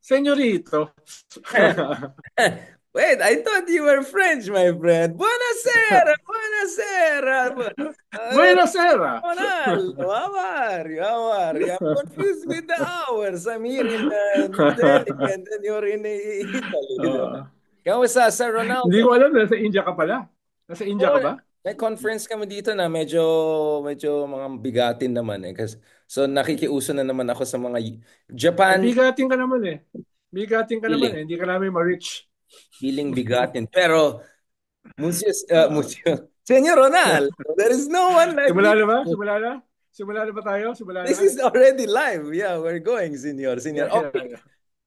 Senyorito. Wait, I thought you were French, my friend. Buonasera, buonasera. Buena sera. Ronaldo, how are you? How are you? I'm confused with the hours. I'm here in New Delhi and then you're in Italy. Ah, Kamusta, Sir hindi Ronaldo? ko alam, nasa India ka pala. Nasa India Oh, ka ba? may conference kami dito na medyo mga bigatin naman eh. So nakikiuso na naman ako sa mga Eh, Japan bigating ka naman eh. Bigating ka naman feeling. eh. Hindi ka namin ma-reach. Feeling bigatin. Pero, Ah, Monsieur, Senyor Ronaldo, there is no one like simula you. na ba? Simula na? Simula na ba tayo? Simula This na? is already live. Yeah, we're going, Senor. Senor. Yeah, yeah, Okay. yeah.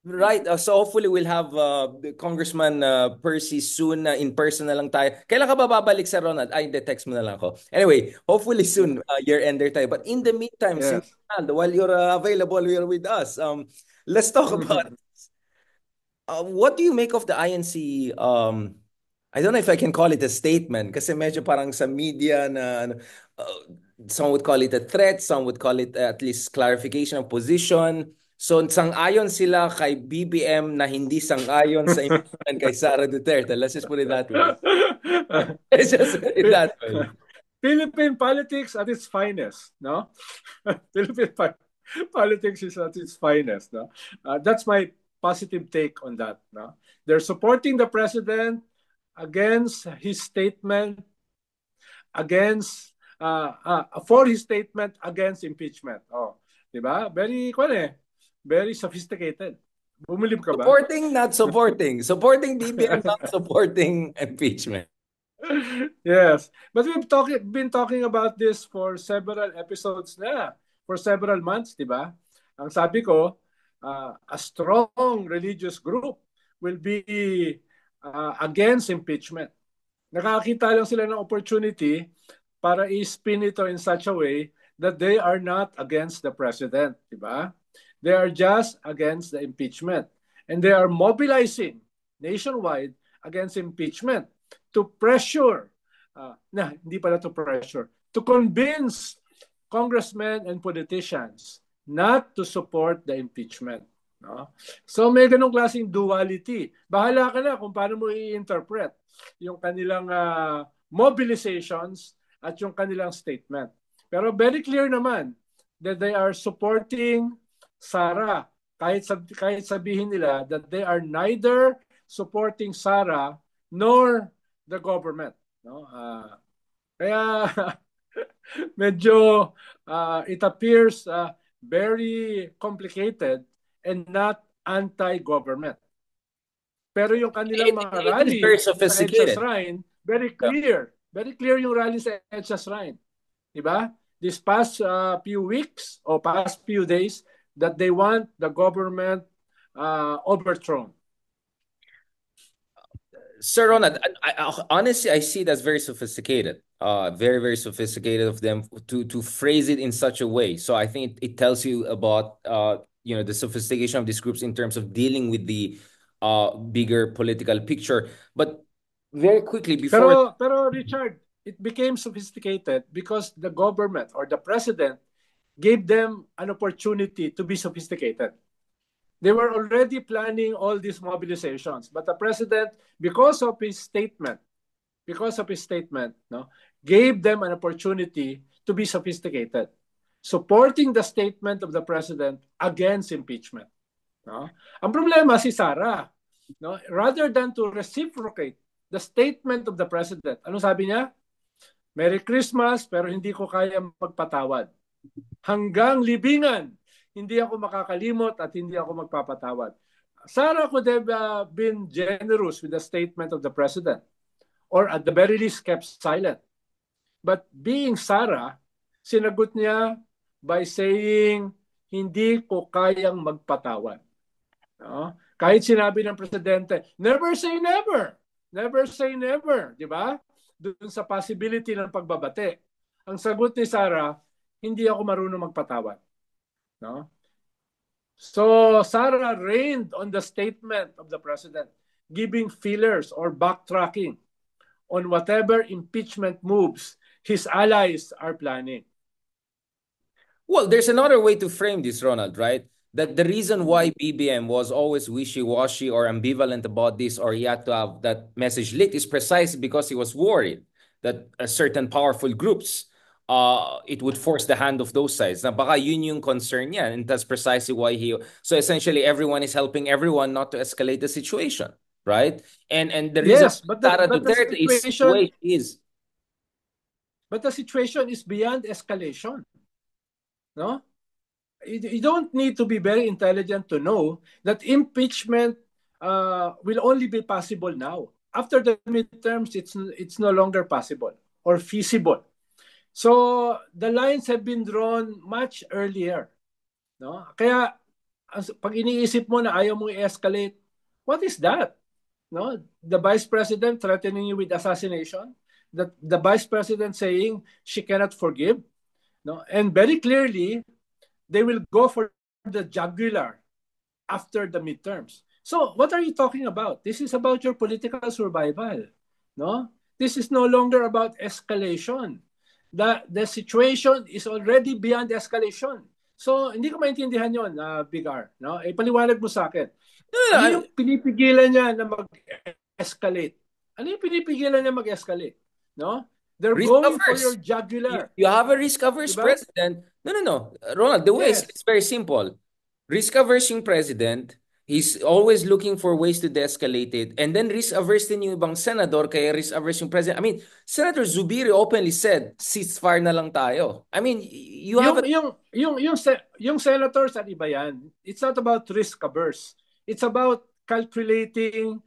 Right. So hopefully we'll have the Congressman Percy soon in person na lang tayo. Kailan ka ba babalik sa Ronald? Ay, hindi, text mo na lang ako. Anyway, hopefully soon year-ender tayo. But in the meantime, Senor Yes. Ronaldo, while you're available here with us, let's talk about what do you make of the INC I don't know if I can call it a statement kasi medyo parang sa media na uh, some would call it a threat, some would call it at least clarification of position. So sang-ayon sila kay BBM na hindi sang-ayon sa impeachment kay Sara Duterte. Let's just put it that way. Let's just put it Pi- that way. Philippine politics at its finest, no? Philippine politics is at its finest, no? That's my positive take on that, no? They're supporting the president against his statement against for his statement against impeachment. Oh, 'di ba? Very sophisticated. Bumilib ka ba? Supporting, not supporting. Supporting BBM, not supporting impeachment. Yes. But been talking about this for several episodes na, for several months, di ba? Ang sabi ko, a strong religious group will be against impeachment. Nakakita lang sila ng opportunity para i-spin ito in such a way that they are not against the president, di ba? They are just against the impeachment. And they are mobilizing nationwide against impeachment to pressure, hindi pala to pressure, to convince congressmen and politicians not to support the impeachment. No? So may ganong klaseng duality. Bahala ka na kung paano mo i-interpret yung kanilang mobilizations at yung kanilang statement. Pero very clear naman that they are supporting Sara. Kahit sabihin nila that they are neither supporting Sara nor the government. No? Kaya medyo it appears very complicated and not anti-government. Pero yung kanilang mga It is very rally sa EDSA sophisticated. Shrine, very clear. Very clear yung rally sa EDSA Shrine. Diba? This past few weeks or past few days that they want the government overthrown. Sir Ronald, honestly, I see that's very sophisticated. Very, very sophisticated of them to phrase it in such a way. So I think it tells you about the sophistication of these groups in terms of dealing with the bigger political picture. But very quickly before Pero Richard, it became sophisticated because the government or the president gave them an opportunity to be sophisticated. They were already planning all these mobilizations, but the president, because of his statement, no, gave them an opportunity to be sophisticated, supporting the statement of the president against impeachment. No? Ang problema si Sara, no, rather than to reciprocate the statement of the president, ano sabi niya? Merry Christmas, pero hindi ko kaya magpatawad. Hanggang libingan, hindi ako makakalimot at hindi ako magpapatawad. Sara could have been generous with the statement of the president or at the very least kept silent. But being Sara, sinagot niya by saying, hindi ko kayang magpatawad. No? Kahit sinabi ng presidente, never say never. Never say never. Di ba? Doon sa possibility ng pagbabate. Ang sagot ni Sara, hindi ako marunong magpatawad. No? So Sara reigned on the statement of the president, giving fillers or backtracking on whatever impeachment moves his allies are planning. well, there's another way to frame this, Ronald, right? that the reason why BBM was always wishy-washy or ambivalent about this, or he had to have that message leaked, is precisely because he was worried that certain powerful groups, it would force the hand of those sides. Na baka yun yung concern niya, and that's precisely why so essentially everyone is helping everyone not to escalate the situation, right? And the reason Yes, but Sara Duterte is the way she is. But the situation is beyond escalation. No? You don't need to be very intelligent to know that impeachment will only be possible now. After the midterms, it's no longer possible or feasible. So the lines have been drawn much earlier. No? Kaya pag iniisip mo na ayaw mong i-escalate, what is that? No? The Vice President threatening you with assassination? The Vice President saying she cannot forgive? No? And very clearly, they will go for the jugular after the midterms. So what are you talking about? This is about your political survival. No? This is no longer about escalation. The situation is already beyond escalation. So hindi ko maintindihan yon, Bigar. No? Paliwanag mo sa akin. Ano yung pinipigilan niya na mag-escalate? Ano yung pinipigilan niya mag-escalate? No? They're going for your jugular. You have a risk-averse president. No. Ronald, the way it's very simple. Risk-averse yung president, he's always looking for ways to de-escalate it. And then risk-averse din yung ibang senador, kaya risk-averse yung president. I mean, Senator Zubiri openly said, ceasefire na lang tayo. I mean, you have... Yung senators at iba yan. It's not about risk-averse. It's about calculating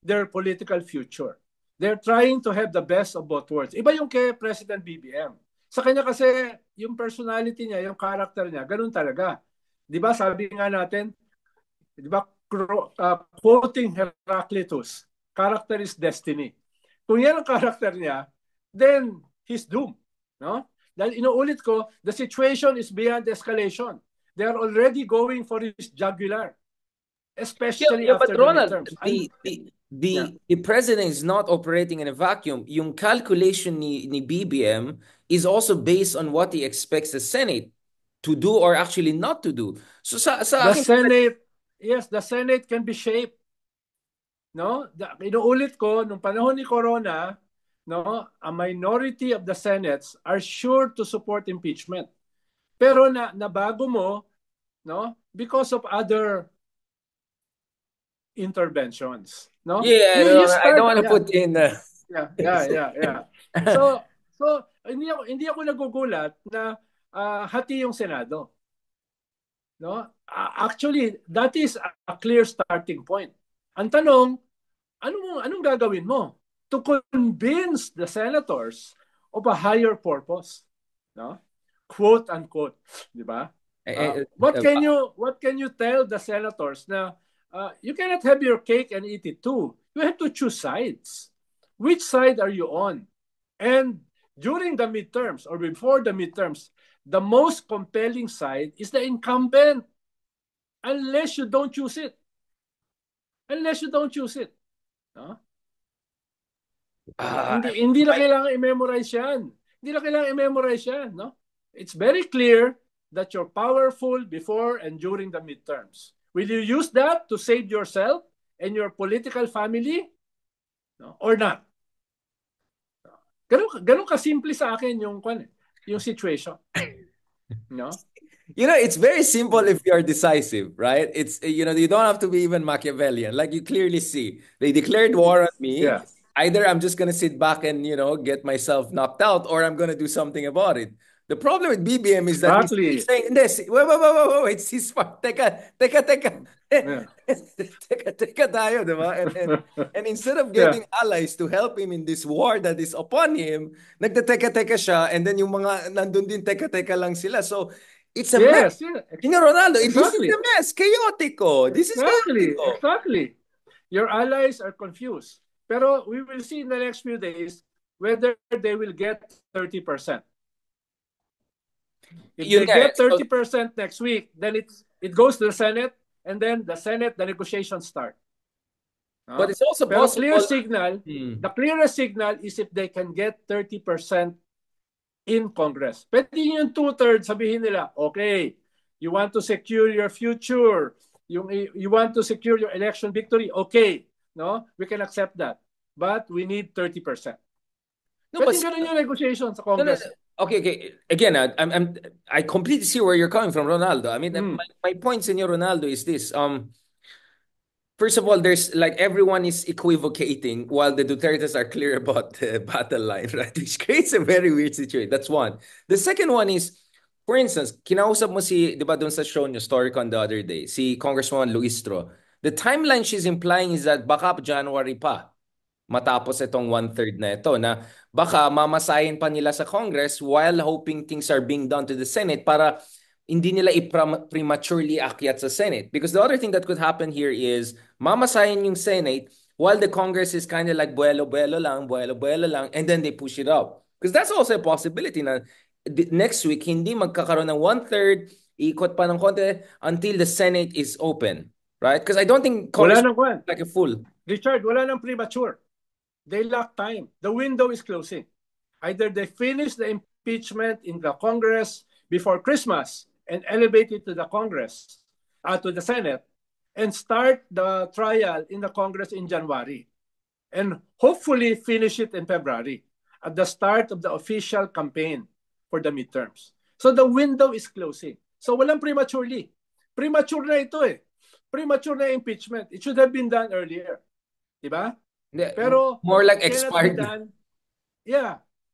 their political future. They're trying to have the best of both worlds. Iba yung kay President BBM. Sa kanya kasi, yung personality niya, yung character niya, ganun talaga. Di ba, sabi nga natin, di ba, quoting Heraclitus, character is destiny. Kung yan ang character niya, then he's doomed. No? Dahil inuulit ko, the situation is beyond escalation. They are already going for his jugular. Especially after but Ronald, the president is not operating in a vacuum. Yung calculation ni BBM is also based on what he expects the Senate to do or actually not to do. So the Senate, yes, the Senate can be shaped. No? Inuulit ko, nung panahon ni Corona, no, a minority of the Senates are sure to support impeachment. Pero nabago mo, no, because of other interventions. No? Yeah, I don't want to put in... Yeah. So hindi ako nagugulat na hati yung Senado. No? Actually, that is a clear starting point. Ang tanong, anong gagawin mo to convince the senators of a higher purpose? No? Quote unquote, di ba? What can you tell the senators na you cannot have your cake and eat it too. You have to choose sides. Which side are you on? And during the midterms or before the midterms, the most compelling side is the incumbent. Unless you don't choose it. No? Hindi na kailangan i-memorize yan. No? It's very clear that you're powerful before and during the midterms. Will you use that to save yourself and your political family? No? Or not? Ganun kasimple sa akin yung situation. No? It's very simple if you're decisive, right? It's, you don't have to be even Machiavellian. Like you clearly see, they declared war on me. Yeah. Either I'm just going to sit back and, get myself knocked out, or I'm going to do something about it. The problem with BBM is that he's saying this. Wait, ceasefire. Teka. Yeah. Teka tayo, diba? And instead of getting allies to help him in this war that is upon him, nagtateka siya, and then yung mga nandun din teka lang sila. So, it's a mess. Yeah. Ronaldo, exactly. This is a mess. Chaotic. Exactly. Your allies are confused. Pero we will see in the next few days whether they will get 30%. If they get 30% next week, then it goes to the Senate, and then the Senate, the negotiations start. But it's also possible. The clearest signal is if they can get 30% in Congress. Pwede yung 2/3 sabihin nila, okay, You want to secure your future. You want to secure your election victory. Okay, no? We can accept that. But we need 30%. No, Pwede but ganun yung negotiation sa no, no, Congress. no. Okay. Again, I completely see where you're coming from, Ronaldo. I mean, my point, Senor Ronaldo, is this. First of all, there's like everyone is equivocating while the Dutertes are clear about the battle line, right? Which creates a very weird situation. That's one. The second one is, for instance, kinausap mo si, di ba dun sa show nyo, Storycon the other day, si Congresswoman Luistro. The timeline she's implying is that baka January pa matapos itong one-third na ito, na baka mamasahin pa nila sa Congress while hoping things are being done to the Senate para hindi nila prematurely akyat sa Senate. Because the other thing that could happen here is mamasahin yung Senate while the Congress is kind of like buelo-buelo lang, and then they push it up. Because that's also a possibility na next week, hindi magkakaroon ng one-third, ikot pa ng konti until the Senate is open. Right? Because I don't think Congress is like a full. Richard, wala nang premature. They lack time. The window is closing. Either they finish the impeachment in the Congress before Christmas and elevate it to the Congress, to the Senate, and start the trial in the Congress in January. And hopefully finish it in February at the start of the official campaign for the midterms. So the window is closing. So walang prematurely. Premature na ito eh. Premature na impeachment. It should have been done earlier. Diba? Pero more like expired.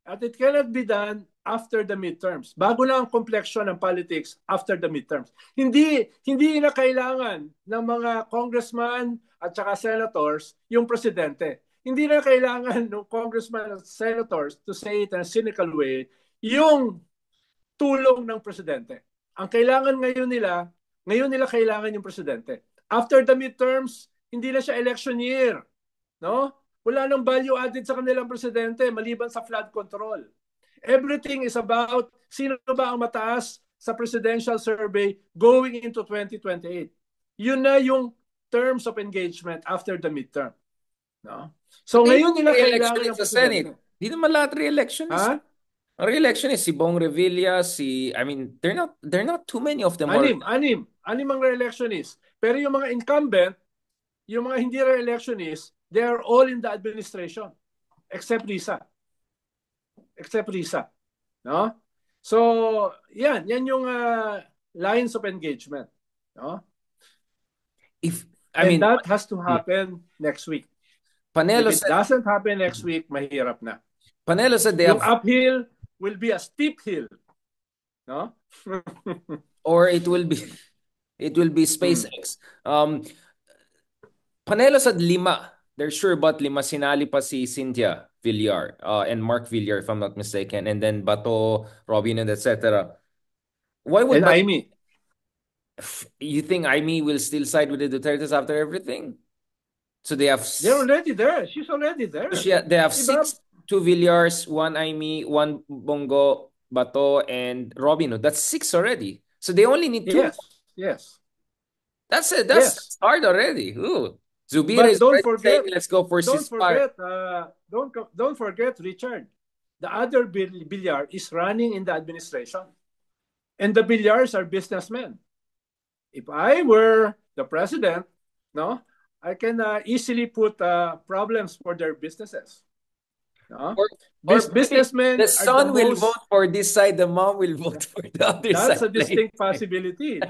At it cannot be done after the midterms. Bago na ang complexion ng politics after the midterms. Hindi na kailangan ng mga congressman at saka senators yung presidente. Hindi na kailangan ng congressman at senators, to say it in a cynical way, yung tulong ng presidente. Ang kailangan ngayon nila kailangan yung presidente. After the midterms, hindi na siya election year. No? Wala nang value added sa kanilang presidente maliban sa flood control. Everything is about sino ba ang mataas sa presidential survey going into 2028. Yun na yung terms of engagement after the midterm. No? So ngayon nila kailangan ng presidente. Hindi naman lahat re-election is. Ang re-election is si Bong Revilla, they're not too many of them. Anim ang re-election is. Pero yung mga incumbent, yung mga hindi re-electionist, they are all in the administration except Risa. No? So, yan yung lines of engagement. No? That has to happen next week. Panelo if it doesn't happen next week, mahirap na. Panelo said yung uphill will be a steep hill. No? Or it will be SpaceX. Panelo said 5. They're sure about 5. Sinali pa si Cynthia Villar and Mark Villar, if I'm not mistaken. And then Bato, Robin, and etc. Why would Aimee? You think Aimee will still side with the Dutertes after everything? So they're already there. She's already there. So they have 6, 2 Villars, 1 Aimee, 1 Bongo, Bato, and Robin. That's 6 already. So they only need 2. Yes. That's it. That's hard already. Ooh. Zubira is don't forget, saying, let's go for ceasefire. Don't forget, Richard. The other Villar is running in the administration. And the Villars are businessmen. If I were the president, no, I can easily put problems for their businesses. No? Businessmen, the son will vote for this side, the mom will vote for the other side. That's a distinct possibility.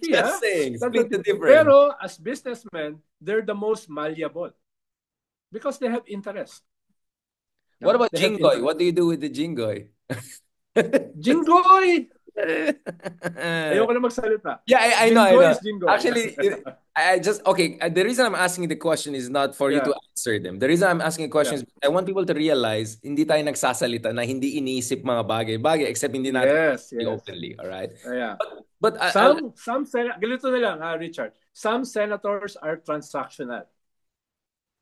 Just saying, split the difference. Pero as businessmen, they're the most malleable because they have interest. What about Jinggoy? What do you do with the Jinggoy? Jinggoy! Ayoko na magsalita. Yeah, I know. Jinggoy. Actually, the reason I'm asking the question is not for you to answer them. The reason I'm asking the question is I want people to realize hindi tayo nagsasalita na hindi iniisip mga bagay-bagay except hindi natin openly, all right? Yeah. But some ganito na lang, Richard. Some senators are transactional.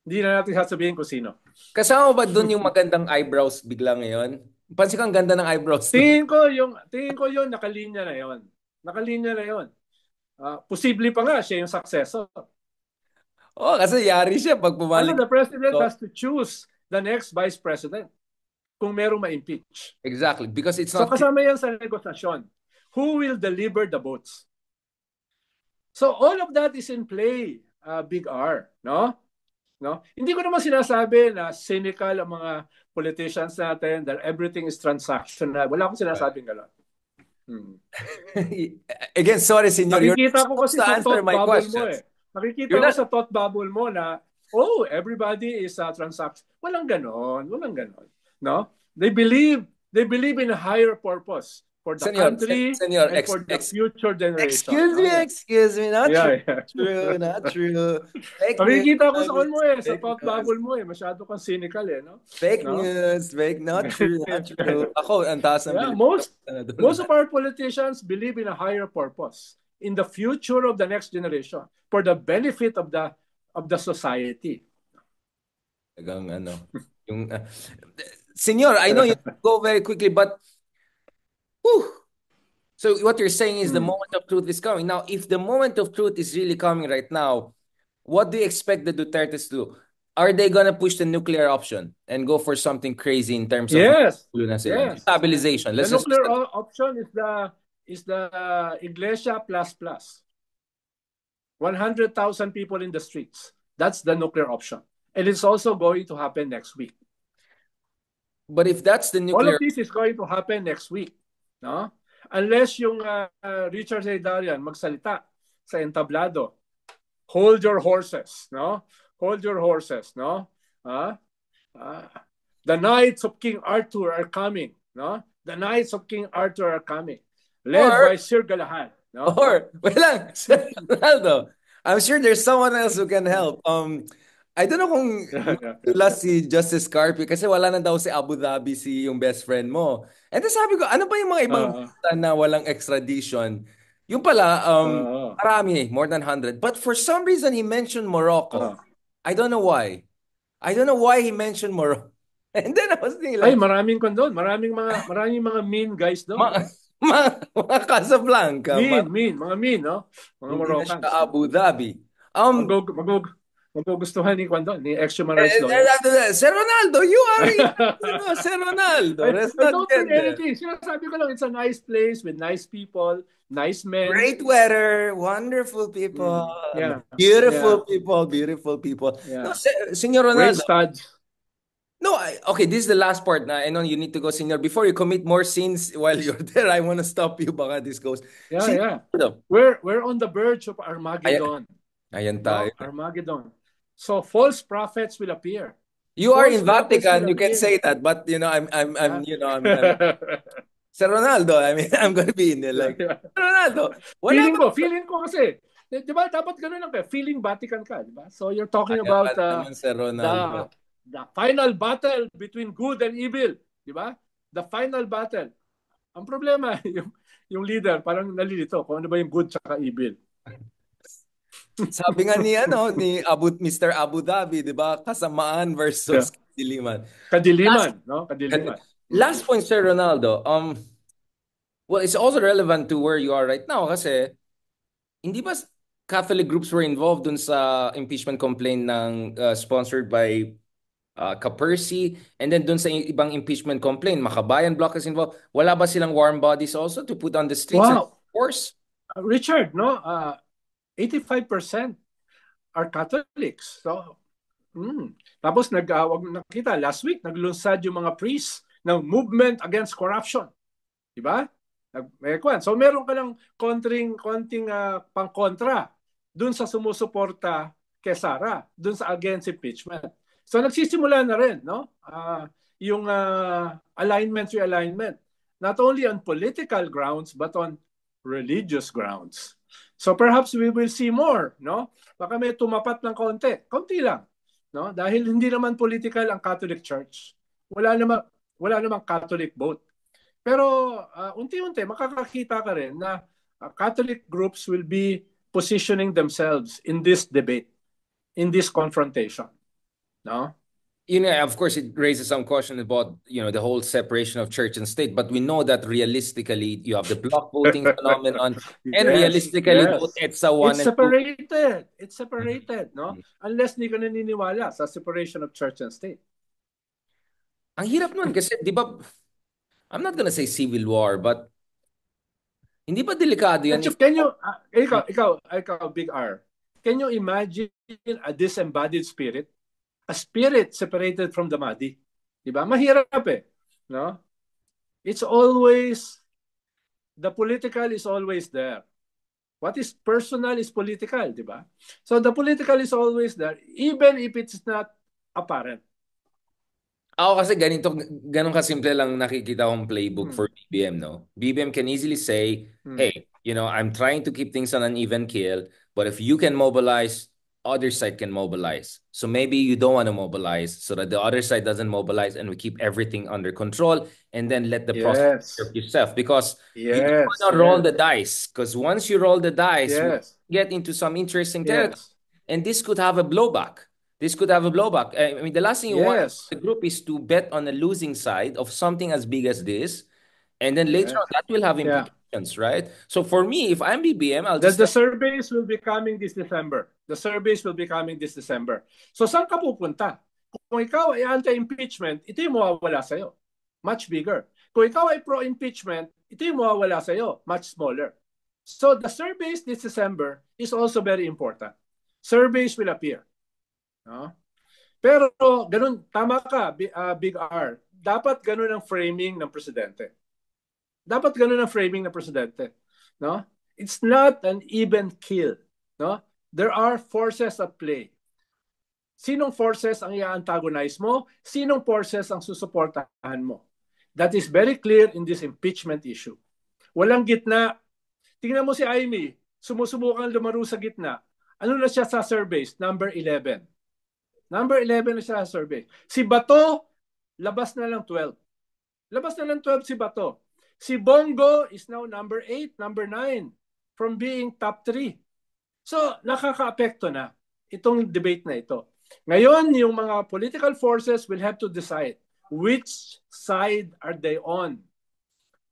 Hindi na natin sasabihin kung sino. Kasama ba dun yung magandang eyebrows bigla ngayon? Pansin ko ang ganda ng eyebrows. Tingin ko yung nakalinya na yon. Posible pa nga siya yung successor. Kasi yari siya pag bumalik. The president has to choose the next vice president kung merong ma-impeach. Exactly, because it's not... So kasama yan sa negosasyon. who will deliver the votes. So all of that is in play, Big R, no? No? Hindi ko naman sinasabi na cynical ang mga politicians natin, that everything is transactional. Wala akong sinasabing gano'n. Again, sorry, senor. You're Nakikita ko supposed kasi to sa answer thought my bubble mo questions. Nakikita You're ko not... sa thought bubble mo na, everybody is a transaction. Walang ganon. No? They believe in a higher purpose for the country senor, and for the future generation. Excuse me, not Yeah. true, not true. Fake news. Nakikita ko sa mo sa thought bubble mo masyado kang cynical no? Fake news, not true, not true. Ako, ang taas ng Yeah, most of our politicians believe in a higher purpose in the future of the next generation for the benefit of the society. Senor, I know you go very quickly, but so what you're saying is the moment of truth is coming. Now, if the moment of truth is really coming right now, what do you expect the Dutertes to do? Are they gonna push the nuclear option and go for something crazy in terms of stabilization? The nuclear option is the Iglesia plus plus. 100,000 people in the streets. That's the nuclear option. And it's also going to happen next week. But if that's the nuclear... All of this is going to happen next week. No? Unless yung Richard Zaidarian magsalita sa entablado. Hold your horses. No? Hold your horses. No? The knights of King Arthur are coming. No? The knights of King Arthur are coming. Led by Sir Galahad. No? Wait lang, Sir Ronaldo. I'm sure there's someone else who can help. I don't know kung last si Justice Carpio kasi wala na daw si Abu Dhabi yung best friend mo. And then sabi ko, ano ba yung mga ibang na walang extradition? Yung pala, marami, more than 100. But for some reason, he mentioned Morocco. I don't know why. I don't know why he mentioned Morocco. And then I was thinking like... Ay, maraming kondon. Maraming mga mean guys doon. Mga Casablanca. Mga mean, no? Mga Moroccans. Abu Dhabi. Magugustuhan ni ex-human rights lawyer. Sir Ronaldo, you are Sir Ronaldo. I don't mean anything. Sinasabi ko lang, it's a nice place with nice people, nice men. Great weather, wonderful people. Beautiful people. Yeah. No, Senor Ronaldo. Great studs. No, okay, this is the last part. I know you need to go, Senor. Before you commit more sins while you're there, I want to stop you. Baka this goes. Yeah. We're on the verge of Armageddon. Ayan tayo. Armageddon. So false prophets will appear. You are in Vatican, you can say that, but I'm Sir Ronaldo, I mean, I'm gonna be in there like Ronaldo. Feeling ko kasi, di ba, dapat ganun lang kayo. Feeling Vatican ka, di ba? So you're talking about the final battle between good and evil, di ba? The final battle. Ang problema, yung leader, parang nalilito kung ano ba yung good tsaka evil. Sabi nga ni Mr. Abu Dhabi, di ba? Kasamaan versus kadiliman. Kadiliman. Last point, Sir Ronaldo. Well, it's also relevant to where you are right now kasi hindi ba Catholic groups were involved dun sa impeachment complaint ng sponsored by Kapersi, and then dun sa ibang impeachment complaint, Makabayan Bloc is involved. Wala ba silang warm bodies also to put on the streets? Wow. Of course. Richard, 85% are Catholics. So, tapos nakita last week, naglunsad yung mga priests ng movement against corruption. Diba? So meron ka lang konting pangkontra dun sa sumusuporta kay Sara, dun sa against impeachment. So nagsisimula na rin, no? Yung realignment. Not only on political grounds, but on religious grounds. So perhaps we will see more, no? Baka may tumapat ng konti lang, no? Dahil hindi naman political ang Catholic Church. Wala namang Catholic vote. Pero unti-unti makakakita ka rin na Catholic groups will be positioning themselves in this debate, in this confrontation. No? Of course, it raises some question about, the whole separation of church and state. But we know that realistically, you have the block voting phenomenon, and realistically, both EDSA 1 and 2. It's separated, no? Unless hindi ka naniniwala sa separation of church and state. Ang hirap nun kasi, di ba, I'm not gonna say civil war, but Hindi ba delikado yan? Can you, ikaw, Big R, can you imagine a disembodied spirit? A spirit separated from the body. Diba? Mahirap eh. No? It's always, the political is always there. What is personal is political, diba? So the political is always there, even if it's not apparent. Ako kasi ganun kasimple lang nakikita kong playbook for BBM, no? BBM can easily say, hey, I'm trying to keep things on an even keel, but if you can mobilize, other side can mobilize. So maybe you don't want to mobilize so that the other side doesn't mobilize and we keep everything under control and then let the process serve yourself because you don't want to roll the dice because once you roll the dice, we get into some interesting territory and this could have a blowback. This could have a blowback. I mean, the last thing you want the group is to bet on the losing side of something as big as this. And then later on, that will have implications, right? So for me, if I'm BBM, I'll just... The surveys will be coming this December. The surveys will be coming this December. So saan ka pupunta? Kung ikaw ay anti-impeachment, ito yung mawawala sa'yo. Much bigger. Kung ikaw ay pro-impeachment, ito yung mawawala sa'yo. Much smaller. So the surveys this December is also very important. Surveys will appear. No? Pero ganun, tama ka, Big R. Dapat ganun ang framing ng presidente. Dapat ganun ang framing ng presidente. No? It's not an even kill. No? There are forces at play. Sinong forces ang i-antagonize mo? Sinong forces ang susuportahan mo? That is very clear in this impeachment issue. Walang gitna. Tingnan mo si Amy, sumusubukan lumaro sa gitna. Ano na siya sa surveys? Number 11. Number 11 na siya sa survey. Si Bato, labas na lang 12. Labas na lang 12 si Bato. Si Bongo is now number 8, number 9 from being top 3. So, nakaka-apekto na itong debate na ito. Ngayon, yung mga political forces will have to decide which side are they on.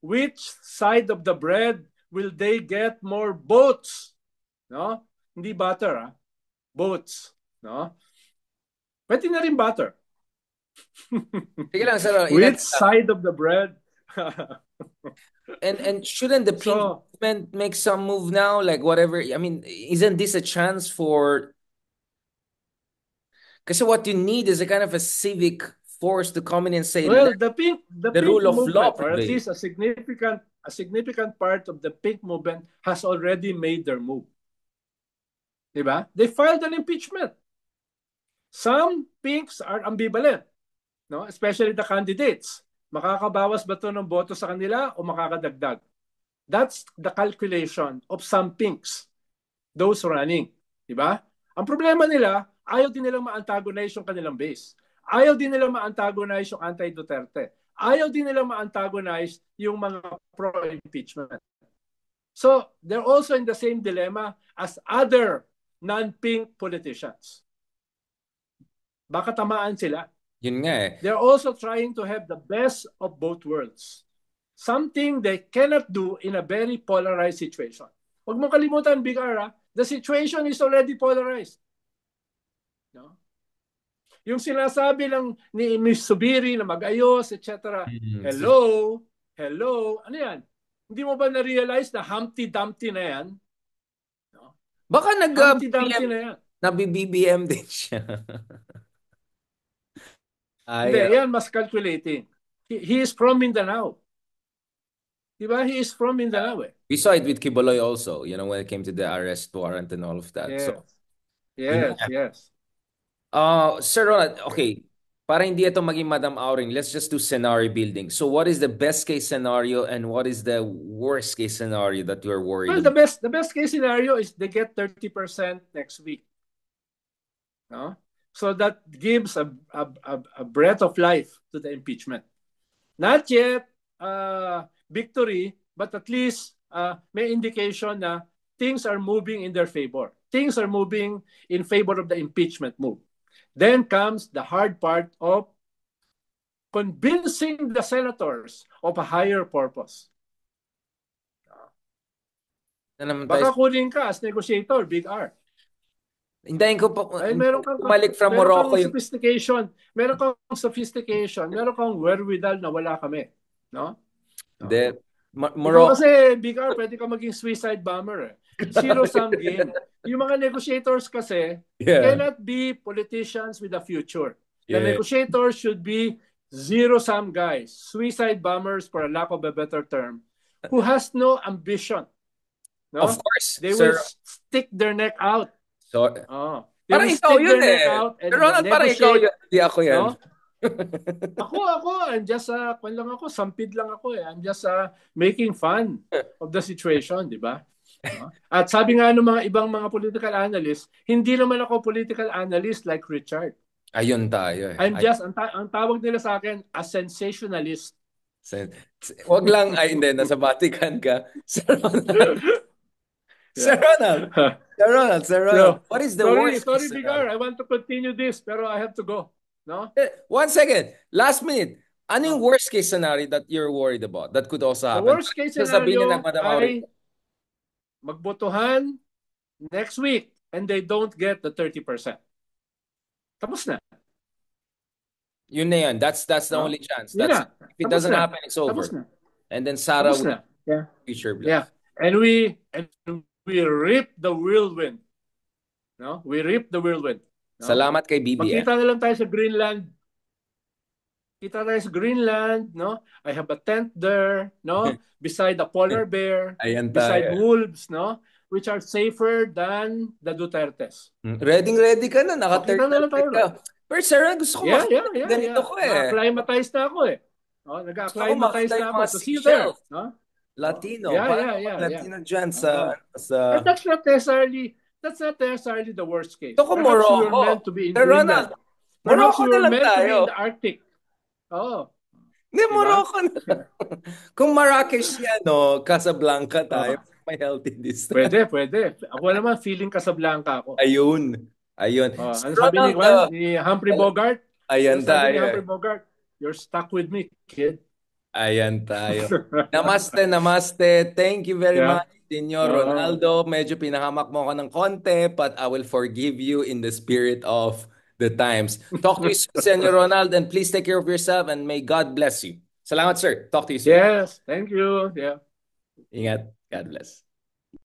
Which side of the bread will they get more votes? No? Hindi butter, ha? Votes. No? Pwede na rin butter. Sige lang, sir. Which side of the bread? and shouldn't the pink movement make some move now? Like whatever. I mean, isn't this a chance for... Because what you need is a kind of a civic force to come in and say, well, the pink rule of law, or at least a significant part of the pink movement has already made their move. Diba? They filed an impeachment. Some pinks are ambivalent, no? Especially the candidates. Makakabawas ba ito ng boto sa kanila o makakadagdag? That's the calculation of some pinks, those running. Diba? Ang problema nila, ayaw din nilang ma-antagonize yung kanilang base. Ayaw din nilang ma-antagonize yung anti-Duterte. Ayaw din nilang ma-antagonize yung mga pro-impeachment. So, they're also in the same dilemma as other non-pink politicians. Baka tamaan sila. Yun nga eh. They're also trying to have the best of both worlds. Something they cannot do in a very polarized situation. Huwag mo kalimutan, Big R, the situation is already polarized. No? Yung sinasabi lang ni Ms. Subiri na mag-ayos, etc. Hello? Ano yan? Hindi mo ba na-realize na Humpty Dumpty na yan? No? Baka Humpty Dumpty na yan. Nabi-BBM din siya. Hindi, yan mas calculating. He is from Mindanao. Diba? He is from Mindanao eh. We saw it with Kiboloy also, when it came to the arrest warrant and all of that. Yes. So, Yes. Sir Ronald, okay, para hindi ito maging Madam Auring, let's just do scenario building. So what is the best case scenario and what is the worst case scenario that you're worried about? The best case scenario is they get 30% next week. No? So that gives a breath of life to the impeachment. Not yet victory, but at least may indication na things are moving in their favor. Things are moving in favor of the impeachment move. Then comes the hard part of convincing the senators of a higher purpose. Baka kunin ka as negotiator, Big R. Hintayin ko pa bumalik from Morocco yung sophistication. Meron kang sophistication, meron kang wherewithal na wala kami, no? Ikaw Morocco. kasi, Bigар, pwede ka maging suicide bomber eh. Zero-sum game. Yung mga negotiators kasi Yeah. cannot be politicians with a future. The Yeah. negotiators should be zero-sum guys, suicide bombers for a lack of a better term, who has no ambition. Of No? course, They will Sir. stick their neck out. So, Oh. They parang will ikaw stick yun their neck eh. out Sir and Ronald, parang ikaw negotiate. yun. Hindi ako yan. No? I'm just kwan lang ako, sampid lang ako eh. I'm just making fun of the situation, di ba? No? At sabi nga ng mga ibang mga political analysts, hindi naman ako political analyst like Richard. Ayun tayo eh. I'm just, ang tawag nila sa akin, a sensationalist. Wag lang, ay hindi, nasa Vatican ka. Sir Ronald. Sir Yeah. Ronald. Sir Ronald, Sir Ronald. So, What is the worst sorry, case Bigar. scenario? I want to continue this, pero I have to go. No? 1 second. Last minute. Ano yung Oh. worst case scenario that you're worried about that could also The happen? worst case Sasabihin na scenario Madam ay Aurita. magbotohan next week and they don't get the 30%. Tapos na. Yun na yun. That's the only chance. Yun na. If it Tapos doesn't na. happen, it's Tapos over. na. And then Sarah Tapos will na. Yeah. future black. Yeah. And we reap the whirlwind. No? We reap the whirlwind. No? Salamat kay BBM. Magkita na lang tayo sa Greenland. Kita tayo sa Greenland, no? I have a tent there, no? Beside the polar bear, Ayan beside tayo. wolves, no? Which are safer than the Dutertes. Ready ka na. Makita na lang tayo. Ka. Pero Sarah, gusto ko makita. Ganito ko eh. Na-acclimatize na ako eh. Oh, nag-acclimatize na ako to see you there. No? Latino. Yeah. Latino dyan sa... But that's not necessarily the worst case. Ito ko Perhaps we were Morocco. meant to be in Pero Greenland. Perhaps Morocco we na were lang meant to be tayo. in the Arctic. Oh. Hindi, Diba? Morocco na. Kung Marrakesh yan, no, Casablanca tayo. May healthy distance. Pwede. Ako naman, feeling Casablanca ako. Ayun. Ano sabi ni Humphrey Bogart? Ayan tayo. Humphrey Bogart, you're stuck with me, kid. Ayan tayo. Namaste. Thank you very much, Senyor Ronaldo. Medyo pinahamak mo ako ng konti, but I will forgive you in the spirit of the times. Talk to you soon, Senyor Ronaldo, and please take care of yourself and may God bless you. Salamat, sir. Talk to you soon. Yes, thank you. Yeah. Ingat. God bless.